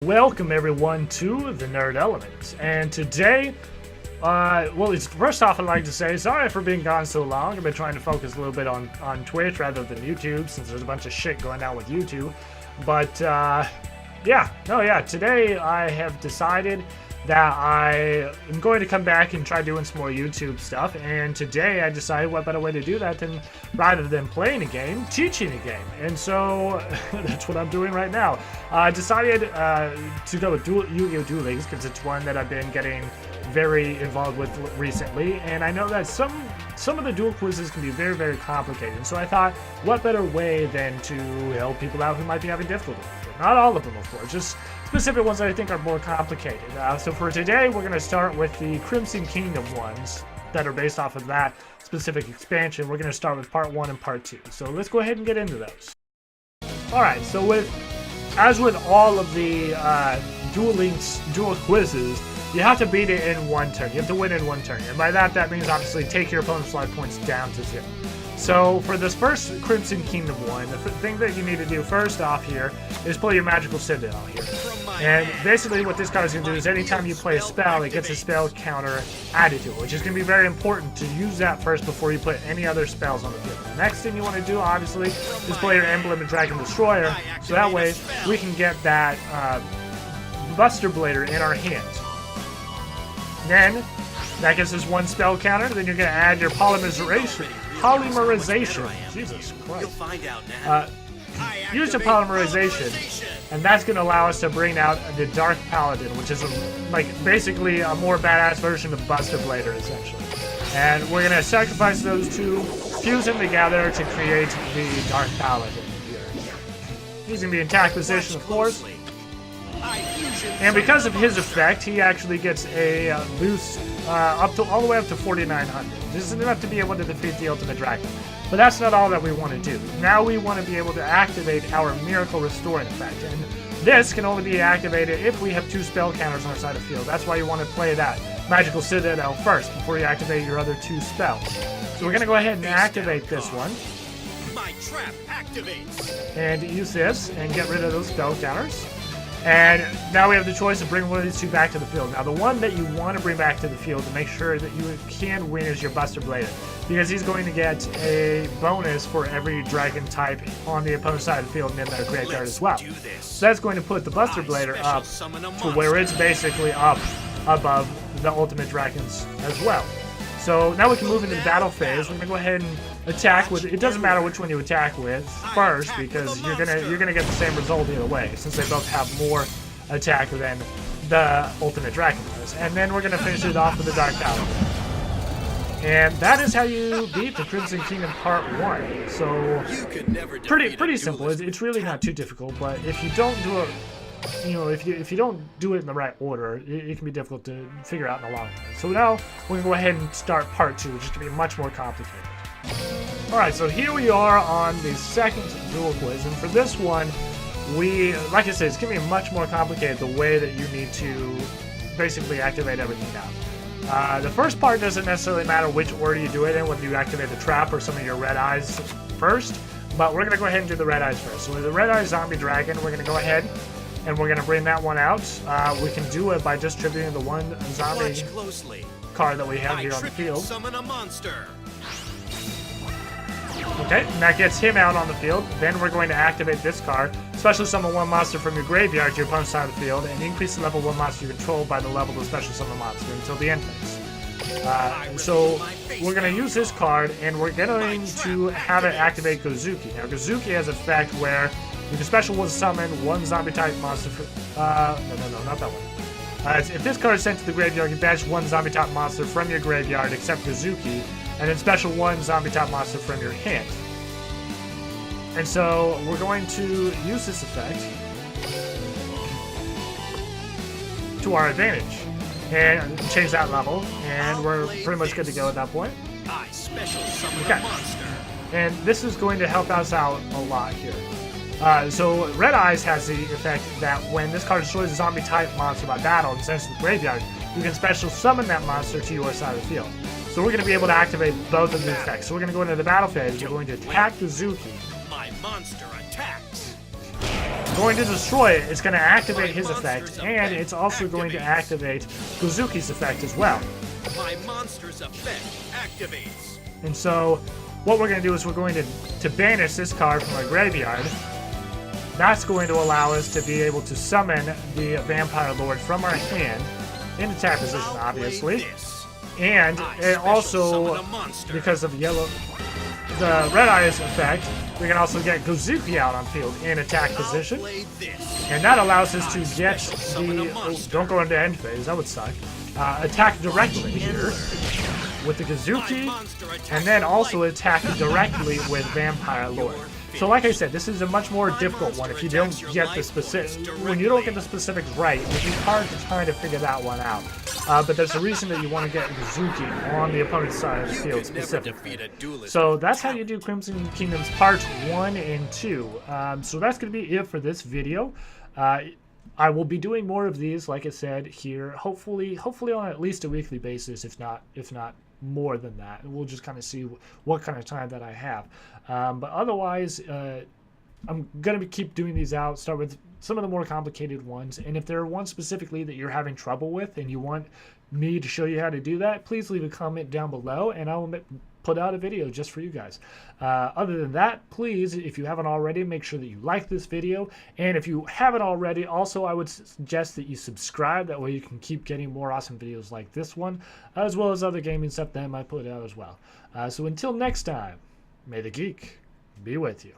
Welcome everyone to the Nerd Element, and today, first off I'd like to say sorry for being gone so long. I've been trying to focus a little bit on Twitch rather than YouTube since there's a bunch of shit going on with YouTube. But today I have decided that I am going to come back and try doing some more YouTube stuff, and today I decided what better way to do that than rather than playing a game, teaching a game. And so that's what I'm doing right now. I decided to go with Yugioh Duel Links because it's one that I've been getting very involved with recently, and I know that some of the duel quizzes can be very, very complicated. So I thought, what better way than to help people out who might be having difficulty with it? Not all of them, of course, just specific ones that I think are more complicated. So for today, we're going to start with the Crimson Kingdom ones that are based off of that specific expansion. We're going to start with part 1 and part 2. So let's go ahead and get into those. Alright, so as with all of the Duel Links duel quizzes, you have to beat it in one turn. You have to win in one turn. And by that means obviously take your opponent's life points down to 0. So for this first Crimson Kingdom one, the thing that you need to do first off here is play your Magical Citadel here. And basically what this card is going to do is anytime you play a spell, it gets a spell counter added to it, which is going to be very important to use that first before you put any other spells on the field. The next thing you want to do, obviously, is play your Emblem and Dragon Destroyer, so that way we can get that Buster Blader in our hands. Then, that gives us one spell counter, then you're going to add your Polymerization. Jesus Christ. Use the Polymerization, and that's going to allow us to bring out the Dark Paladin, which is basically a more badass version of Buster Blader, essentially. And we're going to sacrifice those two, fuse them together to create the Dark Paladin here. He's going to be in attack position, of course. And because of his effect, he actually gets a boost all the way up to 4,900. This is enough to be able to defeat the Ultimate Dragon. But that's not all that we want to do. Now we want to be able to activate our Miracle Restoring effect. And this can only be activated if we have 2 spell counters on our side of the field. That's why you want to play that Magical Citadel first before you activate your other 2 spells. So we're going to go ahead and activate this one. My trap activates. And use this and get rid of those spell counters. And now we have the choice of bringing one of these 2 back to the field. Now the one that you want to bring back to the field to make sure that you can win is your Buster Blader, because he's going to get a bonus for every dragon type on the opponent's side of the field and in their graveyard as well. So that's going to put the Buster Blader up to where it's basically up above the Ultimate Dragons as well. So now we can move into the battle phase. We're going to go ahead and attack with, it doesn't matter which one you attack with first, because you're gonna get the same result either way, since they both have more attack than the Ultimate Dragon does. And then we're gonna finish it off with the Dark Paladin. And that is how you beat the Crimson Kingdom Part 1. So pretty simple. It's really not too difficult, but if you don't do it, if you don't do it in the right order, it can be difficult to figure out in the long run. So now we're gonna go ahead and start Part 2, which is gonna be much more complicated. Alright, so here we are on the second duel quiz, and for this one, like I said, it's going to be much more complicated the way that you need to basically activate everything now. The first part doesn't necessarily matter which order you do it in, whether you activate the trap or some of your red eyes first, but we're going to go ahead and do the red eyes first. So with the red eye zombie dragon, we're going to go ahead and we're going to bring that one out. We can do it by distributing the one zombie card that we have here on the field. Summon a monster. Okay, and that gets him out on the field. Then we're going to activate this card. Special summon 1 monster from your graveyard to your opponent's side of the field, and increase the level 1 monster you control by the level of the special summon monster until the end phase. So we're going to use this card, and we're going to have it activate Gozuki. Now, Gozuki has an effect where you can special summon 1 zombie type monster for... no, not that one. If this card is sent to the graveyard, you can banish 1 zombie type monster from your graveyard except Gozuki, and then special 1 zombie type monster from your hand. And so we're going to use this effect to our advantage and change that level, and we're pretty much good to go at that point. Okay. And this is going to help us out a lot here. So Red Eyes has the effect that when this card destroys a zombie type monster by battle and sends it to the graveyard, you can special summon that monster to your side of the field. So we're going to be able to activate both of the effects. So we're going to go into the battle phase. We're going to attack Gozuki. My monster attacks. going to destroy it. It's going to activate his effect, and it's also going to activate Gozuki's effect as well. My monster's effect activates. And so, what we're going to do is we're going to banish this card from our graveyard. That's going to allow us to be able to summon the Vampire Lord from our hand in attack position, obviously. And it also, because of the Red Eyes effect, we can also get Gozuki out on field in attack position. And that allows us to get the... Oh, don't go into end phase, that would suck. Attack directly here with the Gozuki, and then also attack directly with Vampire Lord. So like I said, this is a much more difficult one if you don't get the specific... When you don't get the specifics right, it'd be hard to try to figure that one out. But there's a reason that you want to get Gozuki on the opponent's side of the field specifically. So that's how you do Crimson Kingdoms Parts 1 and 2. So that's going to be it for this video. I will be doing more of these, like I said, here, hopefully on at least a weekly basis, if not more than that. We'll just kind of see what kind of time that I have. But otherwise, I'm going to keep doing these out, start with some of the more complicated ones. And if there are ones specifically that you're having trouble with and you want me to show you how to do that, please leave a comment down below and I will put out a video just for you guys. Other than that, please, if you haven't already, make sure that you like this video. And if you haven't already, also I would suggest that you subscribe. That way you can keep getting more awesome videos like this one, as well as other gaming stuff that I might put out as well. So until next time, may the geek be with you.